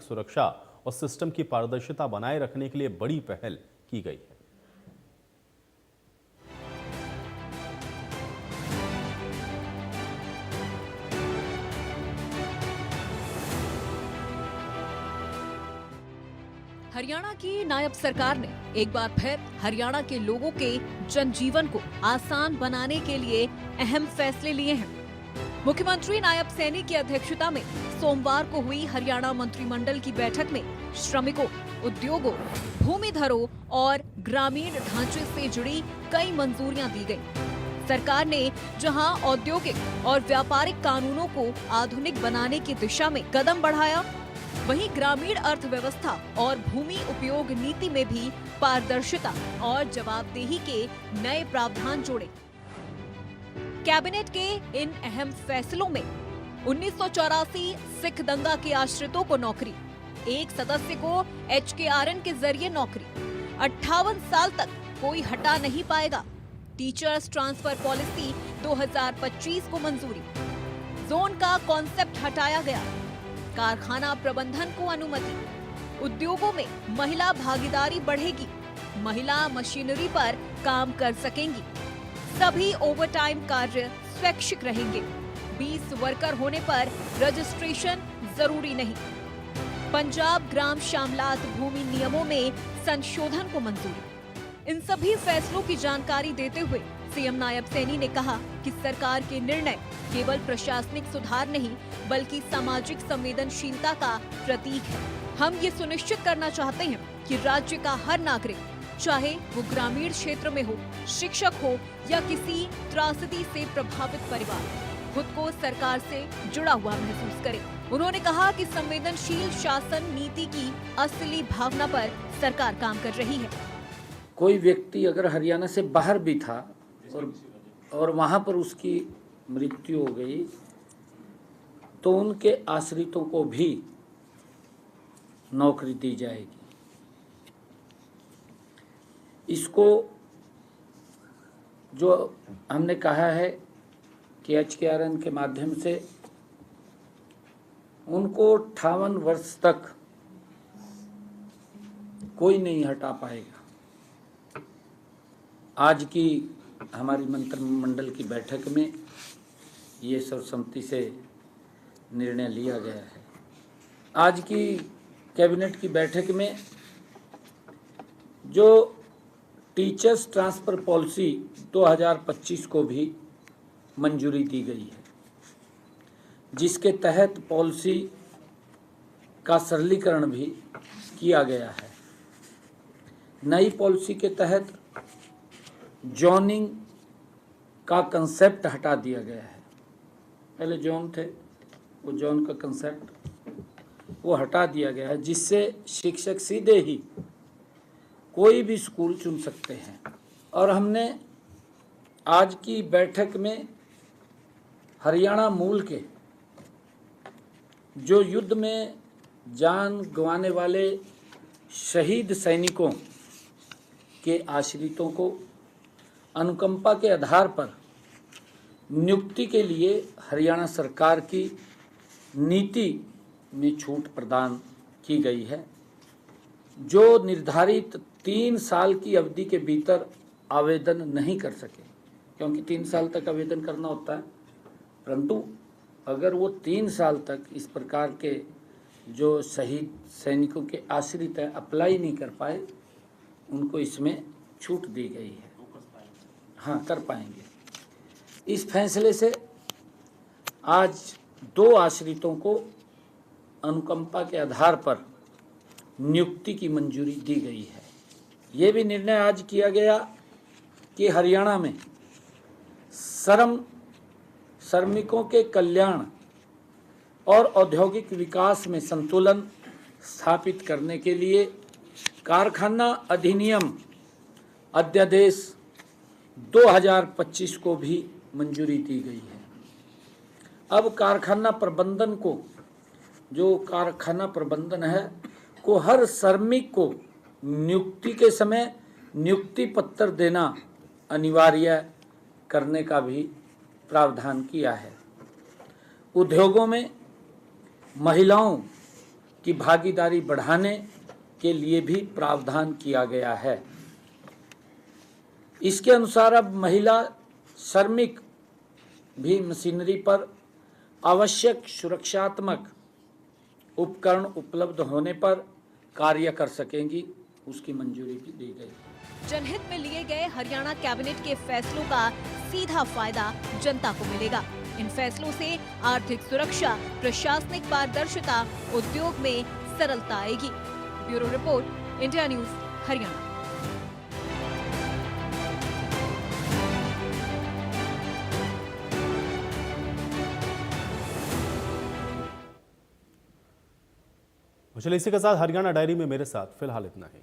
सुरक्षा और सिस्टम की पारदर्शिता बनाए रखने के लिए बड़ी पहल की गई है। हरियाणा की नायब सरकार ने एक बार फिर हरियाणा के लोगों के जनजीवन को आसान बनाने के लिए अहम फैसले लिए हैं। मुख्यमंत्री नायब सैनी की अध्यक्षता में सोमवार को हुई हरियाणा मंत्रिमंडल की बैठक में श्रमिकों, उद्योगों, भूमिधरों और ग्रामीण ढांचे से जुड़ी कई मंजूरियां दी गयी। सरकार ने जहां औद्योगिक और व्यापारिक कानूनों को आधुनिक बनाने की दिशा में कदम बढ़ाया, वहीं ग्रामीण अर्थव्यवस्था और भूमि उपयोग नीति में भी पारदर्शिता और जवाबदेही के नए प्रावधान जोड़े। कैबिनेट के इन अहम फैसलों में 1984 सिख दंगा के आश्रितों को नौकरी, एक सदस्य को HKRN के जरिए नौकरी, 58 साल तक कोई हटा नहीं पाएगा, टीचर्स ट्रांसफर पॉलिसी 2025 को मंजूरी, जोन का कॉन्सेप्ट हटाया गया, कारखाना प्रबंधन को अनुमति, उद्योगों में महिला भागीदारी बढ़ेगी, महिला मशीनरी पर काम कर सकेंगी, सभी ओवरटाइम कार्य स्वैच्छिक रहेंगे, 20 वर्कर होने पर रजिस्ट्रेशन जरूरी नहीं, पंजाब ग्राम श्यामलात भूमि नियमों में संशोधन को मंजूरी। इन सभी फैसलों की जानकारी देते हुए सीएम नायब सैनी ने कहा कि सरकार के निर्णय केवल प्रशासनिक सुधार नहीं बल्कि सामाजिक संवेदनशीलता का प्रतीक है। हम ये सुनिश्चित करना चाहते हैं कि राज्य का हर नागरिक, चाहे वो ग्रामीण क्षेत्र में हो, शिक्षक हो या किसी त्रासदी से प्रभावित परिवार, खुद को सरकार से जुड़ा हुआ महसूस करे। उन्होंने कहा कि संवेदनशील शासन नीति की असली भावना पर सरकार काम कर रही है। कोई व्यक्ति अगर हरियाणा से बाहर भी था और वहां पर उसकी मृत्यु हो गई तो उनके आश्रितों को भी नौकरी दी जाएगी। इसको जो हमने कहा है कि HKRN के माध्यम से उनको 58 वर्ष तक कोई नहीं हटा पाएगा। आज की हमारी मंत्रिमंडल की बैठक में ये सर्वसम्मति से निर्णय लिया गया है। आज की कैबिनेट की बैठक में जो टीचर्स ट्रांसफर पॉलिसी 2025 को भी मंजूरी दी गई है, जिसके तहत पॉलिसी का सरलीकरण भी किया गया है। नई पॉलिसी के तहत जोनिंग का कंसेप्ट हटा दिया गया है। पहले जोन थे, वो जोन का कंसेप्ट वो हटा दिया गया है, जिससे शिक्षक सीधे ही कोई भी स्कूल चुन सकते हैं। और हमने आज की बैठक में हरियाणा मूल के जो युद्ध में जान गंवाने वाले शहीद सैनिकों के आश्रितों को अनुकंपा के आधार पर नियुक्ति के लिए हरियाणा सरकार की नीति में छूट प्रदान की गई है। जो निर्धारित 3 साल की अवधि के भीतर आवेदन नहीं कर सके, क्योंकि 3 साल तक आवेदन करना होता है, परंतु अगर वो 3 साल तक इस प्रकार के जो शहीद सैनिकों के आश्रित हैं अप्लाई नहीं कर पाए, उनको इसमें छूट दी गई है। हाँ, कर पाएंगे। इस फैसले से आज 2 आश्रितों को अनुकंपा के आधार पर नियुक्ति की मंजूरी दी गई है। ये भी निर्णय आज किया गया कि हरियाणा में श्रमिकों के कल्याण और औद्योगिक विकास में संतुलन स्थापित करने के लिए कारखाना अधिनियम अध्यादेश 2025 को भी मंजूरी दी गई है। अब कारखाना प्रबंधन को, जो कारखाना प्रबंधन है, को हर श्रमिक को नियुक्ति के समय नियुक्ति पत्र देना अनिवार्य करने का भी प्रावधान किया है। उद्योगों में महिलाओं की भागीदारी बढ़ाने के लिए भी प्रावधान किया गया है। इसके अनुसार अब महिला श्रमिक भी मशीनरी पर आवश्यक सुरक्षात्मक उपकरण उपलब्ध होने पर कार्य कर सकेंगी, उसकी मंजूरी भी दी गई। जनहित में लिए गए हरियाणा कैबिनेट के फैसलों का सीधा फायदा जनता को मिलेगा। इन फैसलों से आर्थिक सुरक्षा, प्रशासनिक पारदर्शिता, उद्योग में सरलता आएगी। Bureau report, India news, Haryana. चलिए इसी के साथ हरियाणा डायरी में मेरे साथ फिलहाल इतना ही।